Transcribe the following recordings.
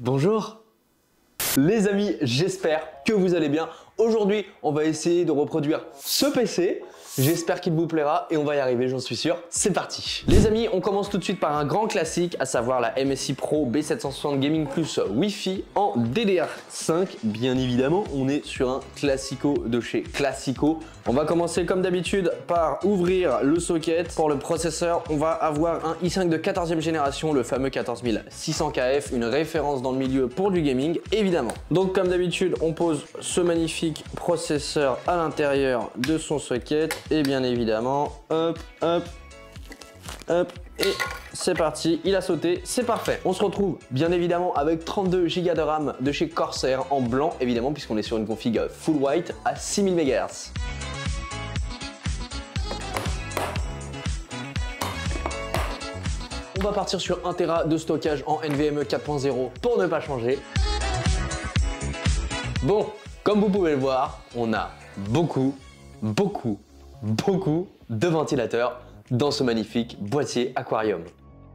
Bonjour les amis, j'espère que vous allez bien. Aujourd'hui, on va essayer de reproduire ce PC. J'espère qu'il vous plaira et on va y arriver, j'en suis sûr. C'est parti. Les amis, on commence tout de suite par un grand classique, à savoir la MSI Pro B760 Gaming Plus Wi-Fi en DDR5. Bien évidemment, on est sur un classico de chez Classico. On va commencer comme d'habitude par ouvrir le socket. Pour le processeur, on va avoir un i5 de 14e génération, le fameux 14600KF, une référence dans le milieu pour du gaming, évidemment. Donc comme d'habitude, on pose ce magnifique processeur à l'intérieur de son socket. Et bien évidemment, hop, hop, hop, et c'est parti, il a sauté, c'est parfait. On se retrouve bien évidemment avec 32 Go de RAM de chez Corsair en blanc, évidemment, puisqu'on est sur une config full white à 6000 MHz. On va partir sur 1 Tera de stockage en NVMe 4.0 pour ne pas changer. Bon, comme vous pouvez le voir, on a beaucoup de ventilateurs dans ce magnifique boîtier aquarium.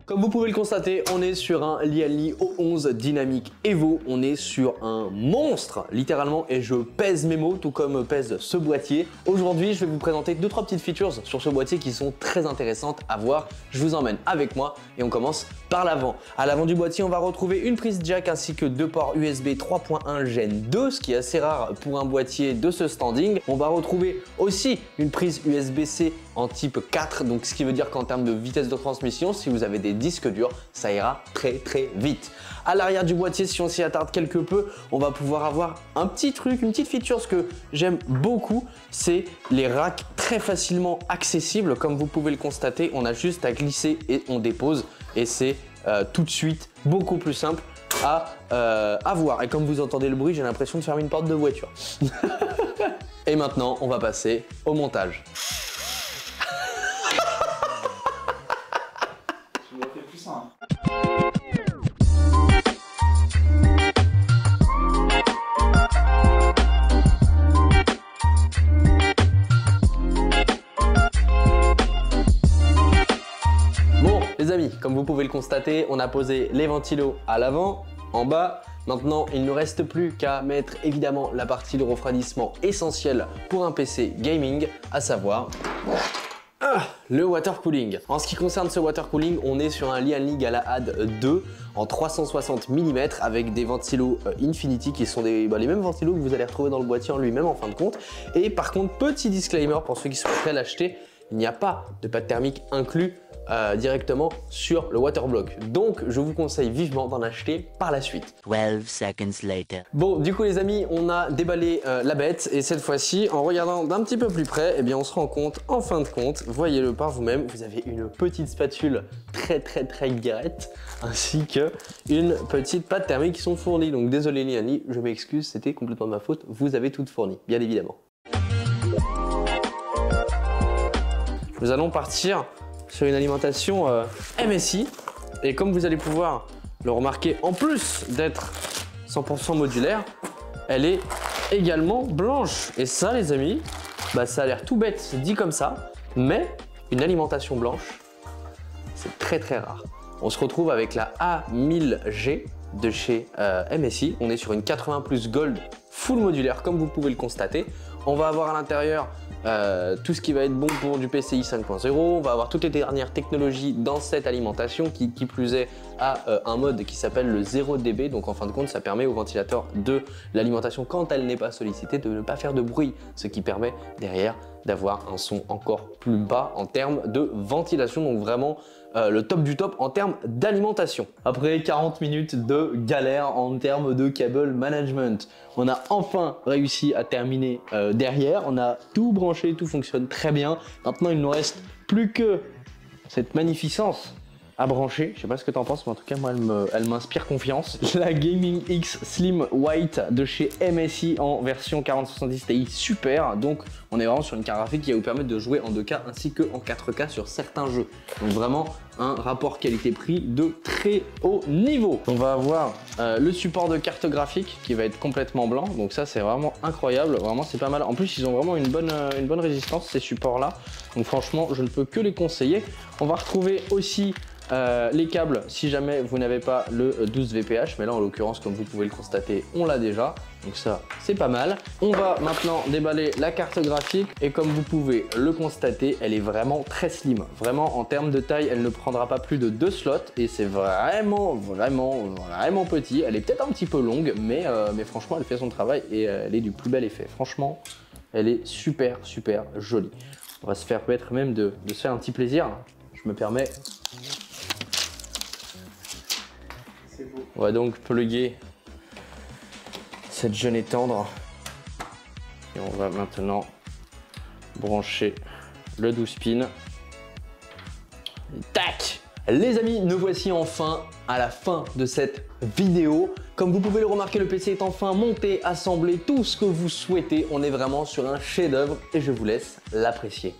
Comme vous pouvez le constater, on est sur un Lianli O11 Dynamic Evo, on est sur un monstre littéralement et je pèse mes mots tout comme pèse ce boîtier. Aujourd'hui, je vais vous présenter 2-3 petites features sur ce boîtier qui sont très intéressantes à voir. Je vous emmène avec moi et on commence par l'avant. À l'avant du boîtier, on va retrouver une prise jack ainsi que 2 ports USB 3.1 Gen 2, ce qui est assez rare pour un boîtier de ce standing. On va retrouver aussi une prise USB-C en type 4, donc ce qui veut dire qu'en termes de vitesse de transmission, si vous avez des disques durs, ça ira très vite. À l'arrière du boîtier, si on s'y attarde quelque peu, on va pouvoir avoir un petit truc, une petite feature, ce que j'aime beaucoup, c'est les racks très facilement accessibles. Comme vous pouvez le constater, on a juste à glisser et on dépose et c'est tout de suite beaucoup plus simple à voir. Et comme vous entendez le bruit, j'ai l'impression de fermer une porte de voiture. Et maintenant, on va passer au montage. Les amis, comme vous pouvez le constater, on a posé les ventilos à l'avant, en bas. Maintenant, il ne reste plus qu'à mettre évidemment la partie de refroidissement essentielle pour un PC gaming, à savoir le water cooling. En ce qui concerne ce water cooling, on est sur un Lianli Galahad 2 en 360 mm avec des ventilos Infinity qui sont les mêmes ventilos que vous allez retrouver dans le boîtier en lui-même en fin de compte. Et par contre, petit disclaimer pour ceux qui souhaiteraient l'acheter, il n'y a pas de pâte thermique inclus directement sur le waterblock. Donc je vous conseille vivement d'en acheter par la suite. 12 seconds later. Bon, du coup les amis, on a déballé la bête et cette fois-ci, en regardant d'un petit peu plus près, eh bien on se rend compte, en fin de compte, voyez-le par vous-même, vous avez une petite spatule très guérette ainsi que une petite pâte thermique qui sont fournies. Donc désolé Lianli, je m'excuse, c'était complètement de ma faute, vous avez tout fourni, bien évidemment. Nous allons partir sur une alimentation MSI et comme vous allez pouvoir le remarquer, en plus d'être 100% modulaire, elle est également blanche. Et ça les amis, ça a l'air tout bête dit comme ça, mais une alimentation blanche, c'est très rare. On se retrouve avec la A1000G de chez MSI. On est sur une 80 Plus Gold full modulaire comme vous pouvez le constater. On va avoir à l'intérieur tout ce qui va être bon pour du PCI 5.0, on va avoir toutes les dernières technologies dans cette alimentation qui plus est à un mode qui s'appelle le 0 dB, donc en fin de compte ça permet au ventilateur de l'alimentation quand elle n'est pas sollicitée de ne pas faire de bruit, ce qui permet derrière d'avoir un son encore plus bas en termes de ventilation, donc vraiment le top du top en termes d'alimentation. Après 40 minutes de galère en termes de cable management, on a enfin réussi à terminer derrière, on a tout branché, tout fonctionne très bien. Maintenant il ne nous reste plus que cette magnificence à brancher. Je sais pas ce que tu en penses, mais en tout cas moi elle m'inspire confiance. La Gaming X Slim White de chez MSI en version 4070 Ti super. Donc on est vraiment sur une carte graphique qui va vous permettre de jouer en 2K ainsi que en 4K sur certains jeux. Donc vraiment un rapport qualité-prix de très haut niveau. On va avoir le support de carte graphique qui va être complètement blanc. Donc ça c'est vraiment incroyable, vraiment c'est pas mal. En plus ils ont vraiment une bonne résistance ces supports là. Donc franchement je ne peux que les conseiller. On va retrouver aussi Les câbles, si jamais vous n'avez pas le 12 VPH, mais là en l'occurrence, comme vous pouvez le constater, on l'a déjà. Donc ça, c'est pas mal. On va maintenant déballer la carte graphique et comme vous pouvez le constater, elle est vraiment très slim. Vraiment, en termes de taille, elle ne prendra pas plus de 2 slots et c'est vraiment petit. Elle est peut-être un petit peu longue, mais franchement, elle fait son travail et elle est du plus bel effet. Franchement, elle est super jolie. On va se permettre même de se faire un petit plaisir. Je me permets. C'est beau. On va donc plugger cette jeune et tendre. Et on va maintenant brancher le 12 pins. Tac! Les amis, nous voici enfin à la fin de cette vidéo. Comme vous pouvez le remarquer, le PC est enfin monté, assemblé, tout ce que vous souhaitez. On est vraiment sur un chef-d'œuvre et je vous laisse l'apprécier.